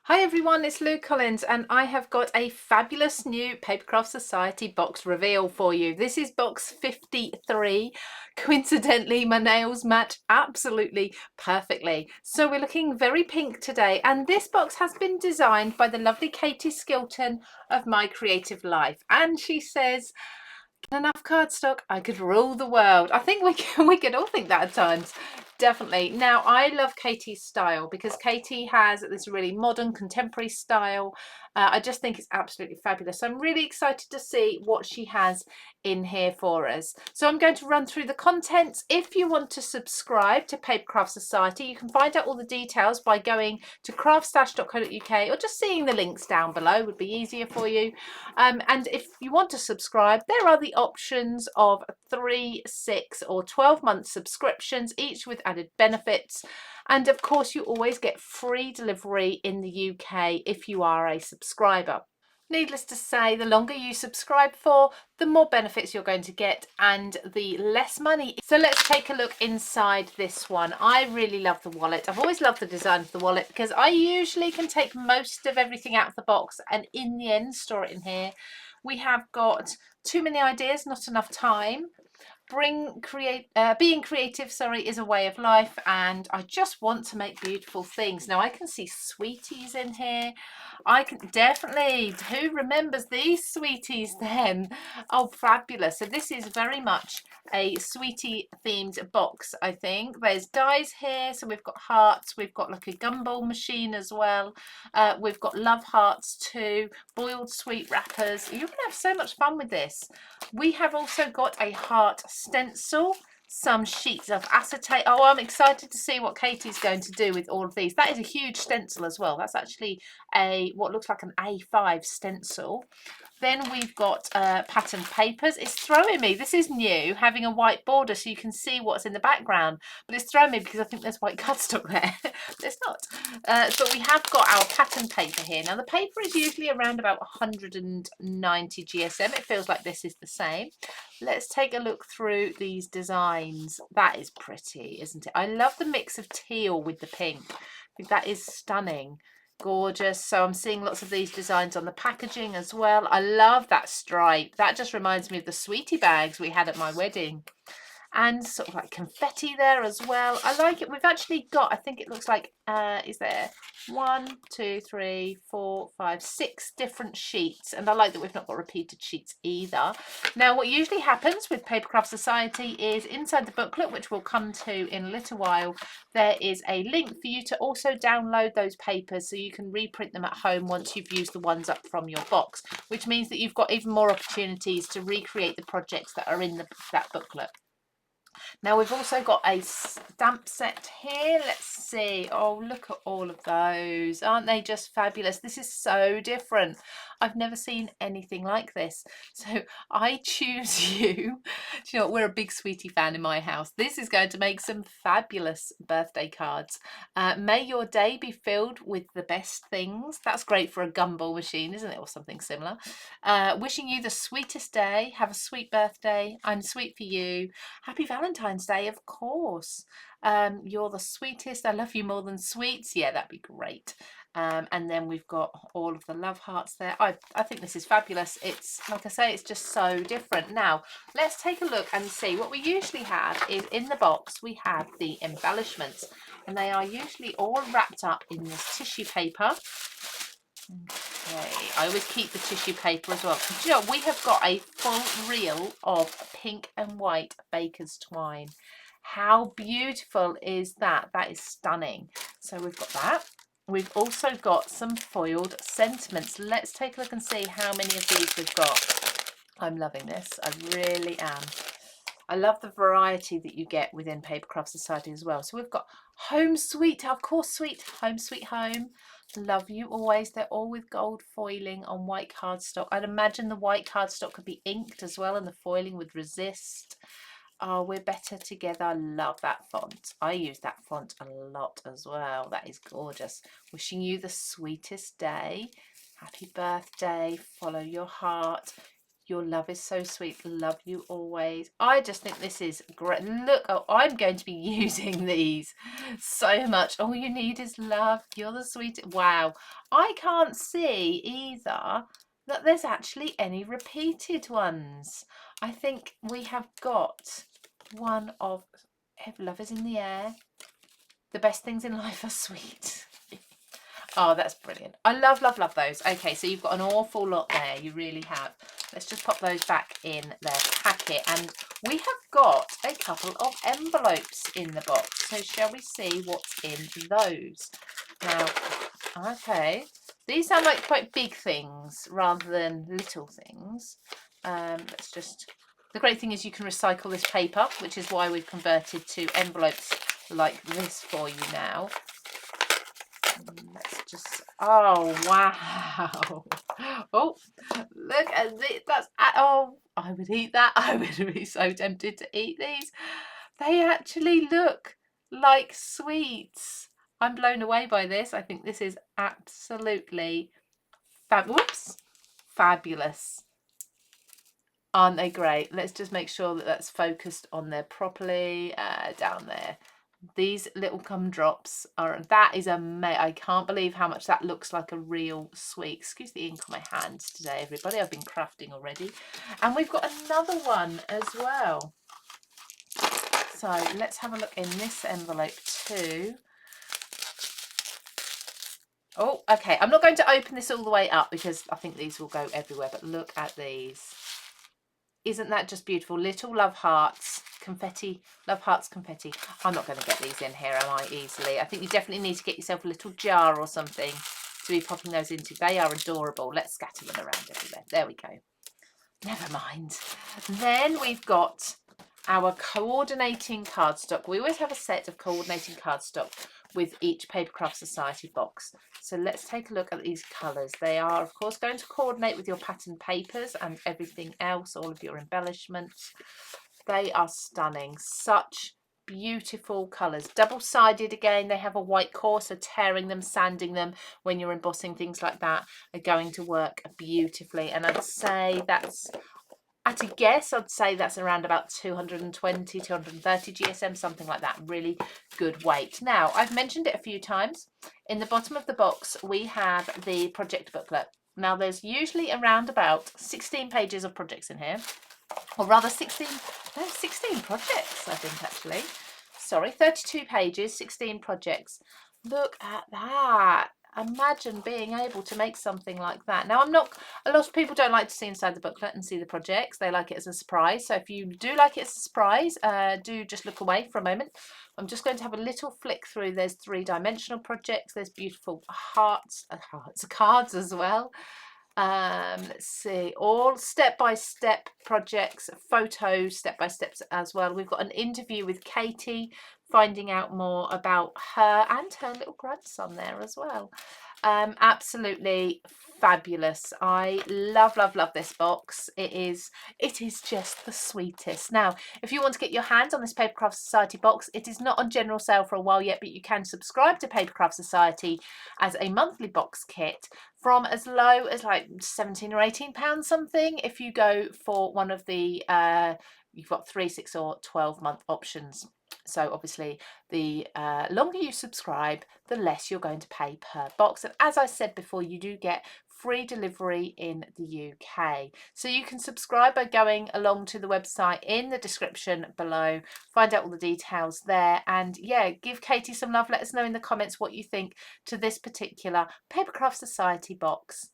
Hi everyone, it's Lou Collins and I have got a fabulous new Papercraft Society box reveal for you. This is box 53. Coincidentally, my nails match absolutely perfectly. So we're looking very pink today, and this box has been designed by the lovely Katie Skilton of My Creative Life. And she says, enough cardstock, I could rule the world. I think we could all think that at times. Definitely. Now, I love Katie's style because Katie has this really modern, contemporary style. I just think it's absolutely fabulous. I'm really excited to see what she has in here for us. So I'm going to run through the contents. If you want to subscribe to Papercraft Society, you can find out all the details by going to craftstash.co.uk or just seeing the links down below would be easier for you. And if you want to subscribe, there are the options of 3, 6 or 12-month subscriptions, each with added benefits. And of course, you always get free delivery in the UK if you are a subscriber. Needless to say, the longer you subscribe for, the more benefits you're going to get and the less money. So let's take a look inside this one. I really love the wallet. I've always loved the design of the wallet because I usually can take most of everything out of the box and in the end store it in here. We have got too many ideas, not enough time. Being creative, is a way of life, and I just want to make beautiful things. Now I can see sweeties in here. I can definitely, who remembers these sweeties then? Oh, fabulous. So this is very much a sweetie themed box. I think there's dies here, so we've got hearts, we've got like a gumball machine as well, we've got love hearts too, boiled sweet wrappers. You're gonna have so much fun with this. We have also got a heart stencil, some sheets of acetate. Oh, I'm excited to see what Katie's going to do with all of these. That is a huge stencil as well. That's actually what looks like an A5 stencil. Then we've got patterned papers. It's throwing me. This is new, having a white border so you can see what's in the background. But it's throwing me because I think there's white cardstock there. It's not. But we have got our pattern paper here. Now the paper is usually around about 190 GSM. It feels like this is the same. Let's take a look through these designs. That is pretty, isn't it? I love the mix of teal with the pink. I think that is stunning. Gorgeous. So I'm seeing lots of these designs on the packaging as well. I love that stripe. That just reminds me of the sweetie bags we had at my wedding. And sort of like confetti there as well. I like it. We've actually got, I think it looks like, is there 1, 2, 3, 4, 5, 6 different sheets. And I like that we've not got repeated sheets either. Now, what usually happens with Papercraft Society is inside the booklet, which we'll come to in a little while, there is a link for you to also download those papers so you can reprint them at home once you've used the ones up from your box, which means that you've got even more opportunities to recreate the projects that are in that booklet. Now we've also got a stamp set here. Let's see. Oh, look at all of those. Aren't they just fabulous? This is so different. I've never seen anything like this. So I choose you. Do you know what? We're a big sweetie fan in my house. This is going to make some fabulous birthday cards. May your day be filled with the best things. That's great for a gumball machine, isn't it? Or something similar. Wishing you the sweetest day. Have a sweet birthday. I'm sweet for you. Happy Valentine's Day, of course. You're the sweetest. I love you more than sweets. Yeah, that'd be great. And then we've got all of the love hearts there. I think this is fabulous. It's, like I say, it's just so different. Now, let's take a look and see. What we usually have is in the box, we have the embellishments. And they are usually all wrapped up in this tissue paper. Okay, I always keep the tissue paper as well. Do you know, we have got a full reel of pink and white baker's twine. How beautiful is that? That is stunning. So we've got that. We've also got some foiled sentiments. Let's take a look and see how many of these we've got. I'm loving this. I really am. I love the variety that you get within Papercraft Society as well. So we've got Home Sweet, of course, sweet, Home Sweet Home. Love you always. They're all with gold foiling on white cardstock. I'd imagine the white cardstock could be inked as well, and the foiling would resist. Oh, we're better together. I love that font. I use that font a lot as well. That is gorgeous. Wishing you the sweetest day. Happy birthday. Follow your heart. Your love is so sweet. Love you always. I just think this is great. Look, oh, I'm going to be using these so much. All you need is love. You're the sweetest. Wow. I can't see either that there's actually any repeated ones. I think we have got one of love is in the air. The best things in life are sweet. Oh, that's brilliant. I love, love, love those. Okay, so you've got an awful lot there. You really have. Let's just pop those back in their packet. And we have got a couple of envelopes in the box. So shall we see what's in those? Now, okay. These sound like quite big things rather than little things. Let's just... The great thing is you can recycle this paper, which is why we've converted to envelopes like this for you now. Let's just, oh wow. Oh, look at this. That's, oh, I would eat that. I would be so tempted to eat these. They actually look like sweets. I'm blown away by this. I think this is absolutely fabulous. Aren't they great? Let's just make sure that that's focused on there properly. Down there. These little gumdrops are, that is amazing. I can't believe how much that looks like a real sweet. Excuse the ink on my hands today, everybody. I've been crafting already. And we've got another one as well. So let's have a look in this envelope too. Oh, okay. I'm not going to open this all the way up because I think these will go everywhere, but look at these. Isn't that just beautiful? Little love hearts, confetti, love hearts, confetti. I'm not going to get these in here, am I, easily? I think you definitely need to get yourself a little jar or something to be popping those into. They are adorable. Let's scatter them around everywhere. There we go. Never mind. Then we've got our coordinating cardstock. We always have a set of coordinating cardstock with each Papercraft Society box. So let's take a look at these colours. They are, of course, going to coordinate with your pattern papers and everything else, all of your embellishments. They are stunning. Such beautiful colours. Double-sided again. They have a white core, so tearing them, sanding them when you're embossing, things like that are going to work beautifully. And I'd say that's... At a guess, I'd say that's around about 220, 230 GSM, something like that. Really good weight. Now, I've mentioned it a few times. In the bottom of the box, we have the project booklet. Now, there's usually around about 16 pages of projects in here. Or rather 16 projects, I think, actually. Sorry, 32 pages, 16 projects. Look at that. Imagine being able to make something like that. Now, a lot of people don't like to see inside the booklet and see the projects. They like it as a surprise. So if you do like it as a surprise, do just look away for a moment. I'm just going to have a little flick through. There's three-dimensional projects. There's beautiful hearts, cards as well. Let's see, all step-by-step projects, photos, step-by-steps as well. We've got an interview with Katie, finding out more about her and her little grandson there as well. Absolutely fabulous. I love, love, love this box. It is just the sweetest. Now, if you want to get your hands on this Papercraft Society box, it is not on general sale for a while yet, but you can subscribe to Papercraft Society as a monthly box kit from as low as like 17 or 18 pounds something. If you go for one of the you've got 3, 6 or 12-month options. So obviously the longer you subscribe, the less you're going to pay per box. And as I said before, you do get free delivery in the UK. So you can subscribe by going along to the website in the description below, find out all the details there, and yeah, give Katie some love. Let us know in the comments what you think to this particular Papercraft Society box.